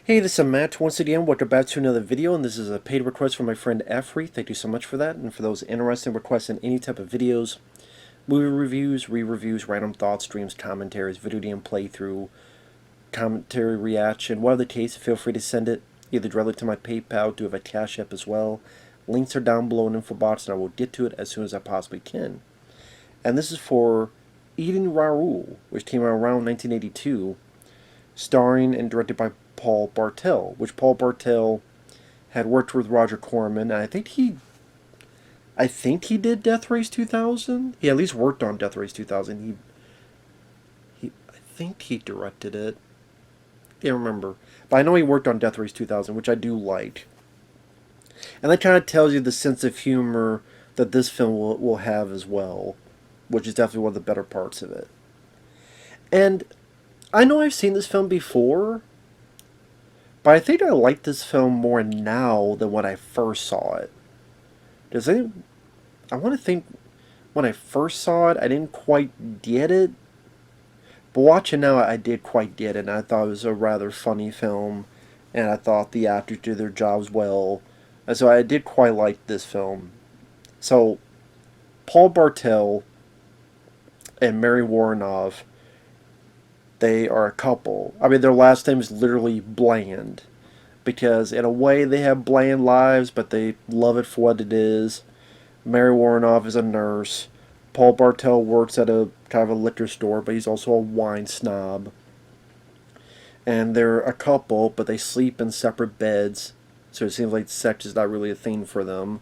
Hey, this is Matt once again. Welcome back to another video, and this is a paid request from my friend Efree. Thank you so much for that, and for those interested in requesting any type of videos, movie reviews, re-reviews, random thoughts, streams, commentaries, video game playthrough, commentary reaction, whatever the case, feel free to send it either directly to my PayPal, do have a CashApp as well. Links are down below in info box, and I will get to it as soon as I possibly can. And this is for Eating Raoul, which came out around 1982, starring and directed by Paul Bartel, which Paul Bartel had worked with Roger Corman, and I think he did Death Race 2000. He at least worked on Death Race 2000. I think he directed it. Can't remember, but I know he worked on Death Race 2000, which I do like. And that kind of tells you the sense of humor that this film will have as well, which is definitely one of the better parts of it. And I know I've seen this film before, but I think I like this film more now than when I first saw it. Does any? I want to think when I first saw it, I didn't quite get it. But watching now, I did quite get it, and I thought it was a rather funny film, and I thought the actors did their jobs well. And so I did quite like this film. So, Paul Bartel and Mary Woronov, they are a couple. I mean, their last name is literally Bland, because in a way they have bland lives, but they love it for what it is. Mary Woronov is a nurse. Paul Bartel works at a kind of a liquor store, but he's also a wine snob. And they're a couple, but they sleep in separate beds, so it seems like sex is not really a thing for them.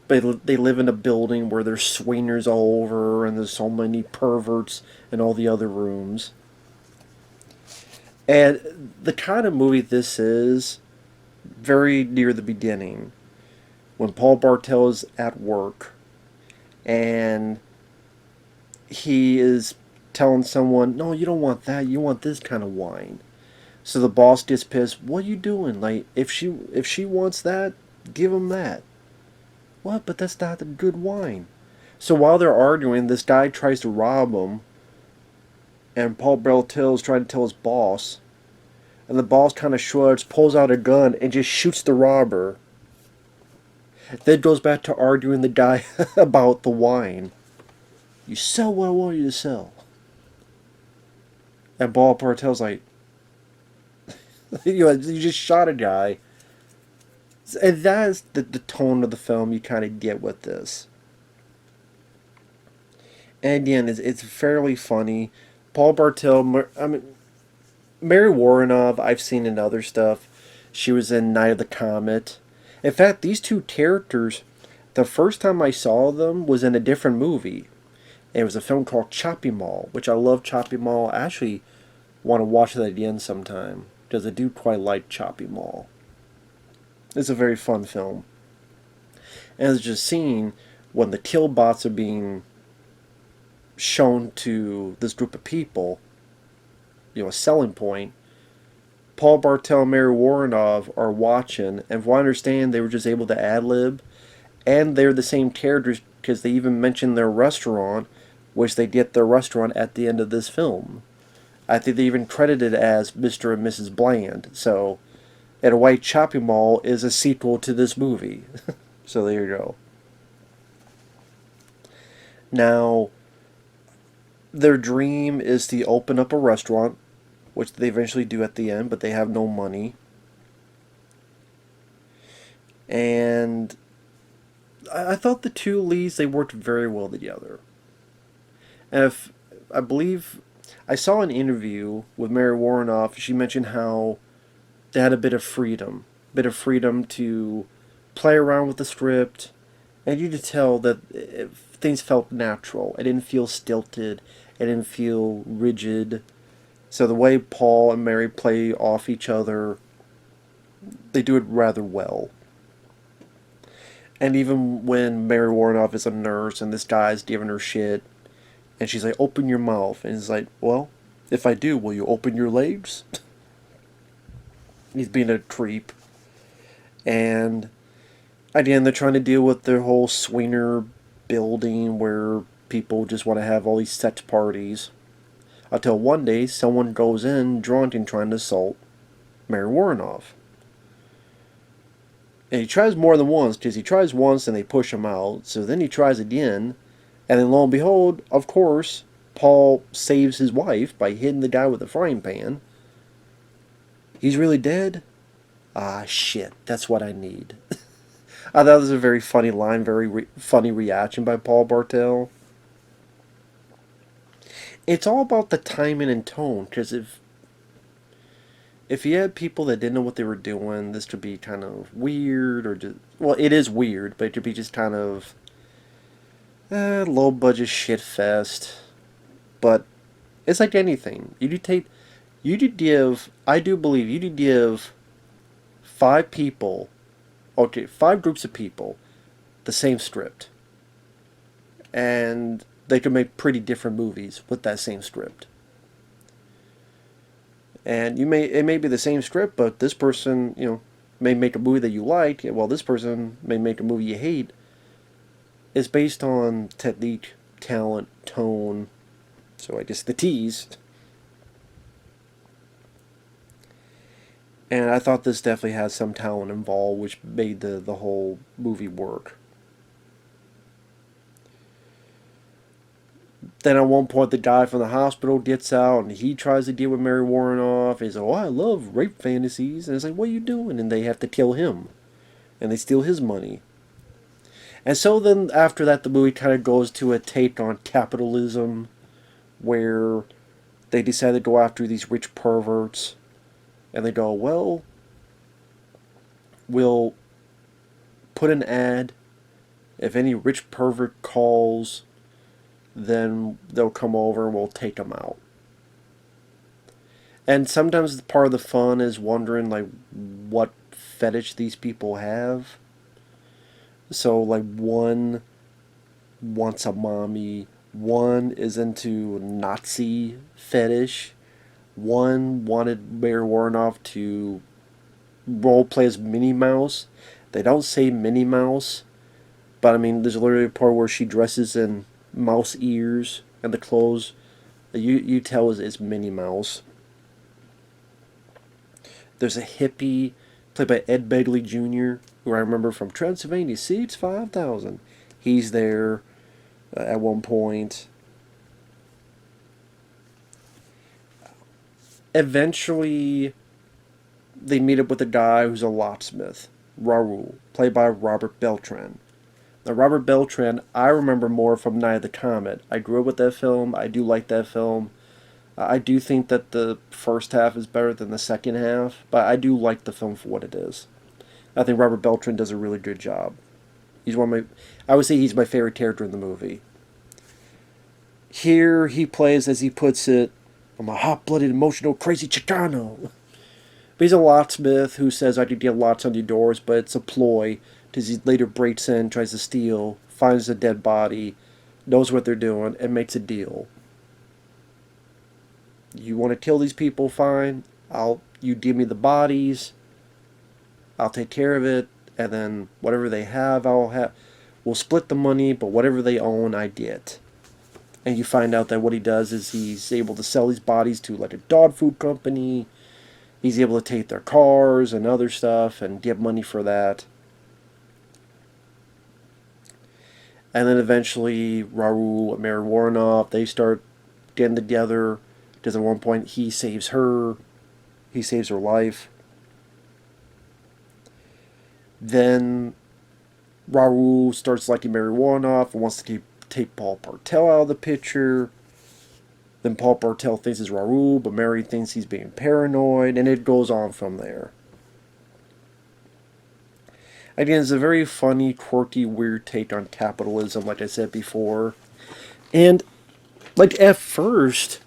But they live in a building where there's swingers all over, and there's so many perverts in all the other rooms. And the kind of movie this is, very near the beginning, when Paul Bartel is at work, and he is telling someone, no, you don't want that, you want this kind of wine. So the boss gets pissed. What are you doing? Like, if she wants that, give him that. What? But that's not the good wine. So while they're arguing, this guy tries to rob him, and Paul Bartel is trying to tell his boss, and the boss kind of shrugs, pulls out a gun, and just shoots the robber. Then goes back to arguing the guy about the wine. You sell what I want you to sell. And Paul Bartel's like, you just shot a guy. And that is the tone of the film you kind of get with this. And again, it's fairly funny. Paul Bartel, I mean, Mary Woronov, I've seen in other stuff. She was in Night of the Comet. In fact, these two characters, the first time I saw them was in a different movie. It was a film called Choppy Mall, which I love Choppy Mall. I actually want to watch that again sometime, because I do quite like Choppy Mall. It's a very fun film. And it's just seeing when the killbots are being shown to this group of people, a selling point. Paul Bartel and Mary Woronov are watching, and from what I understand, they were just able to ad-lib, and they're the same characters because they even mention their restaurant, which they get their restaurant at the end of this film. I think they even credited as Mr. and Mrs. Bland, so in a way, Chopping Mall is a sequel to this movie. So there you go. Now, their dream is to open up a restaurant, which they eventually do at the end, but they have no money. And I thought the two leads, they worked very well together. And if I believe I saw an interview with Mary Woronov, she mentioned how they had a bit of freedom to play around with the script, and you could tell that things felt natural. It didn't feel stilted. It didn't feel rigid. So the way Paul and Mary play off each other, they do it rather well. And even when Mary Woronov is a nurse and this guy's giving her shit, and she's like, open your mouth. And he's like, well, if I do, will you open your legs? He's being a creep. And again, they're trying to deal with their whole swinger building where people just want to have all these sex parties. Until one day, someone goes in drunk and trying to assault. Mary Woronov. And he tries more than once, because he tries once and they push him out. So then he tries again, and then lo and behold, of course, Paul saves his wife by hitting the guy with a frying pan. He's really dead? Ah, shit, that's what I need. I thought it was a very funny line, very funny reaction by Paul Bartel. It's all about the timing and tone, because if you had people that didn't know what they were doing, this could be kind of weird, or just, well, it is weird, but it could be just kind of low budget shit fest. But it's like anything. I do believe you could give 5 groups of people the same script, and they could make pretty different movies with that same script. And it may be the same script, but this person, may make a movie that you like, while this person may make a movie you hate. It's based on technique, talent, tone, so I guess the T's. And I thought this definitely had some talent involved, which made the whole movie work. Then at one point, the guy from the hospital gets out, and he tries to deal with Mary Woronov. He's like, "Oh, I love rape fantasies." And it's like, "What are you doing?" And they have to kill him. And they steal his money. And so then, after that, the movie kind of goes to a take on capitalism, where they decide to go after these rich perverts. And they go, "Well, we'll put an ad. If any rich pervert calls, then they'll come over and we'll take them out." And sometimes part of the fun is wondering, like, what fetish these people have. So, like, one wants a mommy, one is into Nazi fetish, one wanted Mary Woronov to role play as Minnie Mouse. They don't say Minnie Mouse, but I mean, there's literally a part where she dresses in mouse ears, and the clothes you tell is Minnie Mouse. There's a hippie played by Begley Jr., who I remember from Transylvania Seats 5000. He's there at one point. Eventually, they meet up with a guy who's a locksmith, Raoul, played by Robert Beltran. Now, Robert Beltran, I remember more from Night of the Comet. I grew up with that film. I do like that film. I do think that the first half is better than the second half, but I do like the film for what it is. I think Robert Beltran does a really good job. He's I would say he's my favorite character in the movie. Here he plays, as he puts it, "I'm a hot-blooded, emotional, crazy Chicano." But he's a locksmith who says, "I could get locks on your doors," but it's a ploy, because he later breaks in, tries to steal, finds a dead body, knows what they're doing, and makes a deal. "You want to kill these people? Fine. You give me the bodies. I'll take care of it, and then whatever they have, we'll split the money, but whatever they own, I get." And you find out that what he does is he's able to sell these bodies to like a dog food company. He's able to take their cars and other stuff and get money for that. And then eventually Raoul and Mary Woronov, they start getting together, because at one point he saves her life. Then Raoul starts liking Mary Woronov and wants to take Paul Bartel out of the picture. Then Paul Bartel thinks it's Raoul, but Mary thinks he's being paranoid, and it goes on from there. Again, it's a very funny, quirky, weird take on capitalism, like I said before. And, like, at first,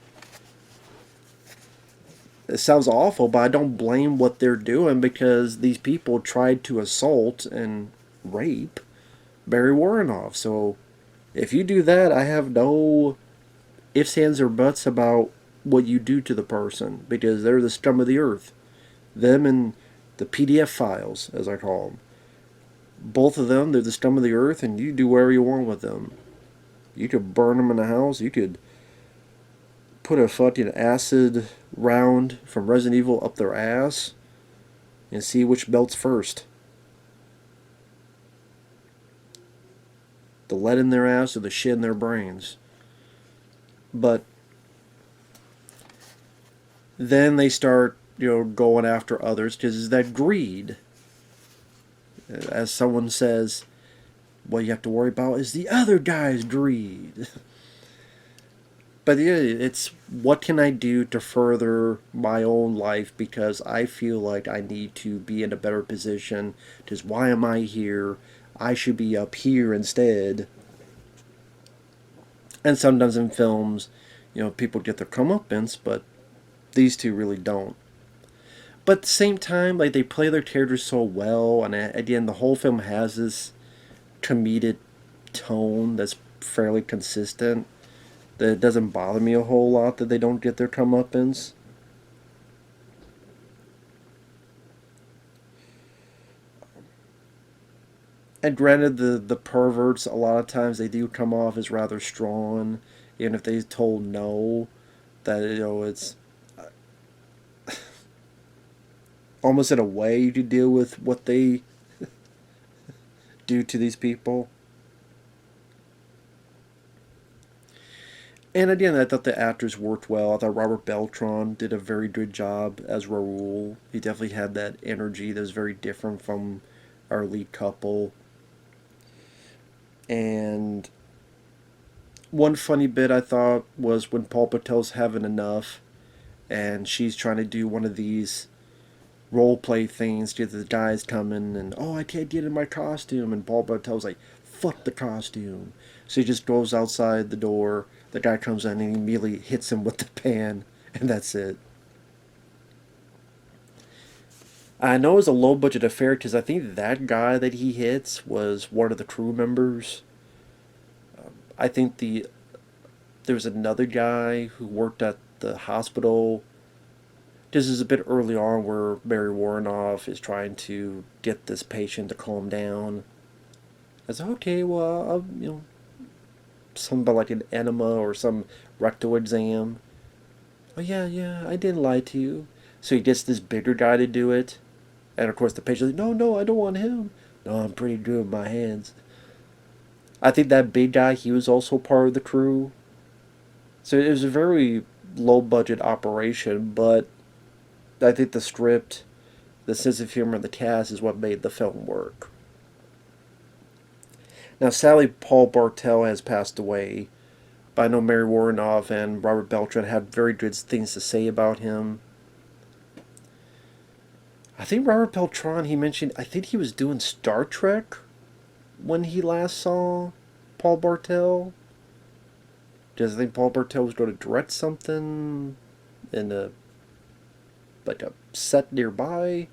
it sounds awful, but I don't blame what they're doing, because these people tried to assault and rape Mary Woronov. So, if you do that, I have no ifs, ands, or buts about what you do to the person, because they're the scum of the earth. Them and the PDF files, as I call them. Both of them, they're the scum of the earth, and you do whatever you want with them. You could burn them in the house. You could put a fucking acid round from Resident Evil up their ass. and see which melts first. The lead in their ass or the shit in their brains. But then they start, going after others because it's that greed. As someone says, what you have to worry about is the other guy's greed. But yeah, it's what can I do to further my own life because I feel like I need to be in a better position. Just why am I here? I should be up here instead. And sometimes in films, people get their comeuppance, but these two really don't. But at the same time, like they play their characters so well, and at the end, the whole film has this comedic tone that's fairly consistent. That it doesn't bother me a whole lot that they don't get their comeuppance. And granted, the perverts, a lot of times they do come off as rather strong, even if they told no, that, it's almost in a way to deal with what they do to these people. And again, I thought the actors worked well. I thought Robert Beltran did a very good job as Raoul. He definitely had that energy that was very different from our lead couple. And one funny bit I thought was when Paul Bartel's having enough and she's trying to do one of these role play things to the guys coming and, oh, I can't get in my costume. And Paul Bartel's like, fuck the costume. So he just goes outside the door. The guy comes in and he immediately hits him with the pan, and that's it. I know it's a low budget affair because I think that guy that he hits was one of the crew members. I think there was another guy who worked at the hospital. This is a bit early on where Mary Woronov is trying to get this patient to calm down. I said, okay, well, something about like an enema or some rectal exam. Oh, yeah, I didn't lie to you. So he gets this bigger guy to do it. And of course the patient's like, no, I don't want him. No, I'm pretty good with my hands. I think that big guy, he was also part of the crew. So it was a very low budget operation, but I think the script, the sense of humor, and the cast is what made the film work. Now, sadly, Paul Bartel has passed away, but I know Mary Woronov and Robert Beltran had very good things to say about him. I think Robert Beltran, he mentioned, I think he was doing Star Trek when he last saw Paul Bartel. Does I think Paul Bartel was going to direct something in a set nearby?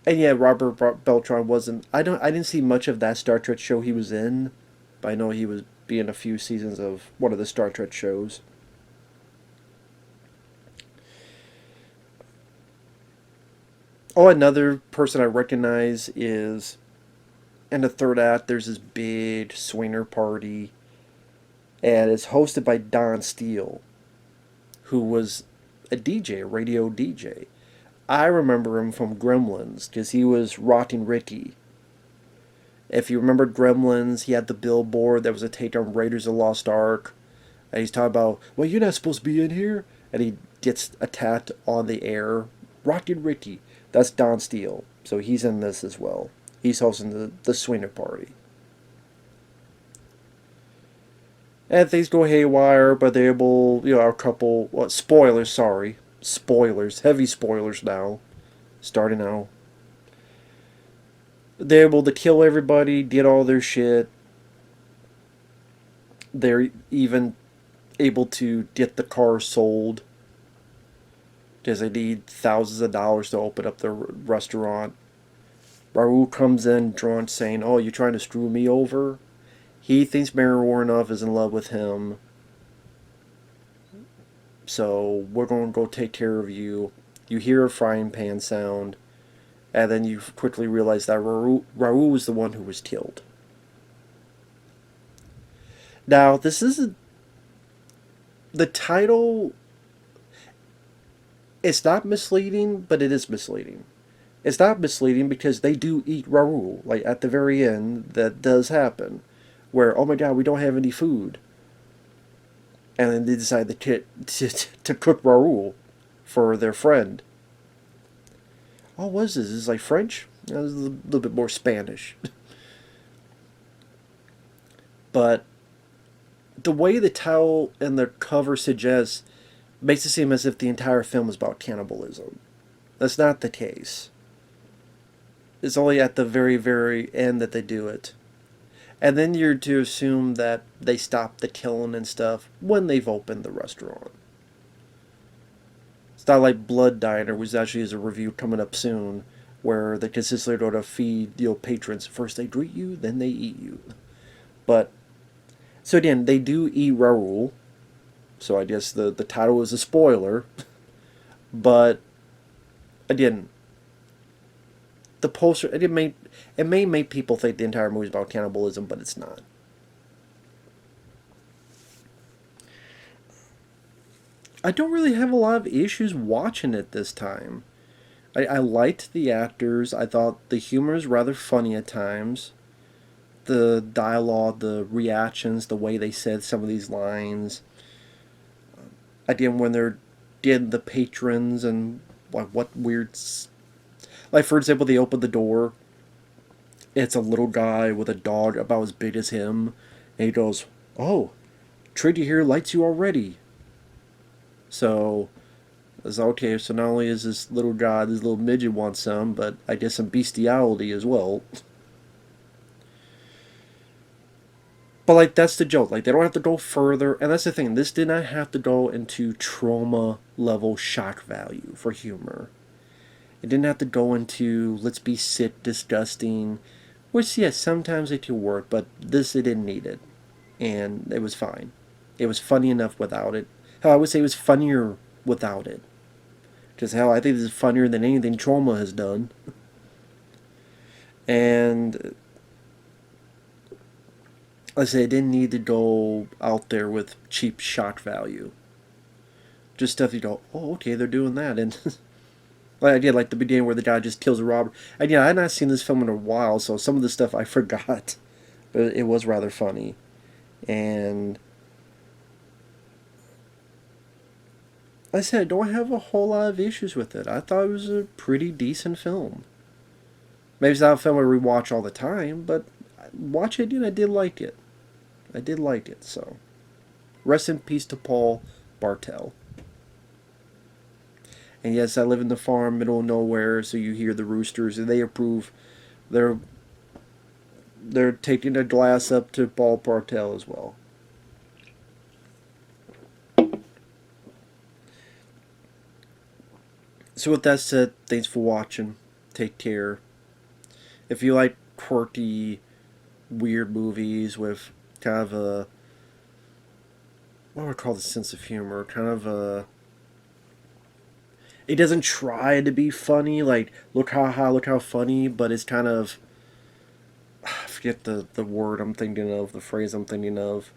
And yeah, Robert Beltran wasn't. I didn't see much of that Star Trek show he was in, but I know he was in a few seasons of one of the Star Trek shows. Oh, another person I recognize is in the third act. There's this big swinger party, and it's hosted by Don Steele, who was a DJ, a radio DJ. I remember him from Gremlins because he was Rockin' Ricky. If you remember Gremlins, he had the billboard that was a take on Raiders of the Lost Ark. And he's talking about, well, you're not supposed to be in here. And he gets attacked on the air. Rockin' Ricky. That's Don Steele. So he's in this as well. He's hosting the swinger party. And things go haywire, but they're able, our couple, spoilers, sorry. Spoilers, heavy spoilers now. Starting now. They're able to kill everybody, get all their shit. They're even able to get the car sold. Because they need thousands of dollars to open up their restaurant. Raoul comes in drunk saying, oh, you're trying to screw me over? He thinks Mary Woronov is in love with him. So we're going to go take care of you. You hear a frying pan sound. And then you quickly realize that Raoul was the one who was killed. Now, this isn't... The title... It's not misleading, but it is misleading. It's not misleading because they do eat Raoul. Like, at the very end, that does happen. Where, oh my god, we don't have any food. And then they decide to cook Raoul for their friend. Oh, what is this? Is this like French? It was a little bit more Spanish. But the way the title and the cover suggests makes it seem as if the entire film is about cannibalism. That's not the case. It's only at the very, very end that they do it. And then you're to assume that they stop the killing and stuff when they've opened the restaurant. It's not like Blood Diner, which actually is a review coming up soon, where they consistently go to feed patrons. First they greet you, then they eat you. But, so again, they do eat Raoul. So I guess the title is a spoiler. But, again, the poster, it may make people think the entire movie is about cannibalism, but it's not. I don't really have a lot of issues watching it this time. I liked the actors. I thought the humor is rather funny at times. The dialogue, the reactions, the way they said some of these lines. Again, when they're getting the patrons and what weird... Like, for example, they open the door. It's a little guy with a dog about as big as him. And he goes, "Oh, Trady here likes you already." So, it's okay. So not only is this little guy, this little midget wants some, but I guess some bestiality as well. But, like, that's the joke. Like, they don't have to go further. And that's the thing. This did not have to go into trauma-level shock value for humor. It didn't have to go into, let's be sick, disgusting. Which, yes, sometimes it can work. But this, it didn't need it. And it was fine. It was funny enough without it. Hell, I would say it was funnier without it. Because, hell, I think this is funnier than anything Trauma has done. And... I say it didn't need to go out there with cheap shock value. Just stuff you go, oh, okay, they're doing that. And like I did, like the beginning where the guy just kills a robber. And yeah, I had not seen this film in a while, so some of the stuff I forgot. But it was rather funny. And like I said, I don't have a whole lot of issues with it. I thought it was a pretty decent film. Maybe it's not a film I rewatch all the time, but watch it and I did like it. I did like it, so. Rest in peace to Paul Bartel. And yes, I live in the farm, middle of nowhere, so you hear the roosters, and they approve. They're taking a glass up to Paul Bartel as well. So with that said, thanks for watching. Take care. If you like quirky, weird movies with kind of a, what would I call the sense of humor? Kind of a, it doesn't try to be funny, like, look how funny, but it's kind of, I forget the word I'm thinking of, the phrase I'm thinking of.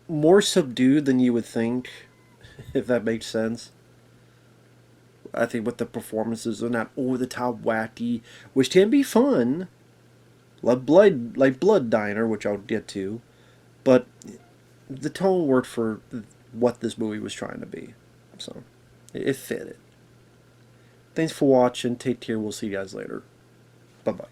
More subdued than you would think, if that makes sense. I think with the performances are not over the top wacky, which can be fun. Like Blood Diner, which I'll get to, but the tone worked for what this movie was trying to be, so it fit it. Thanks for watching. Take care. We'll see you guys later. Bye bye.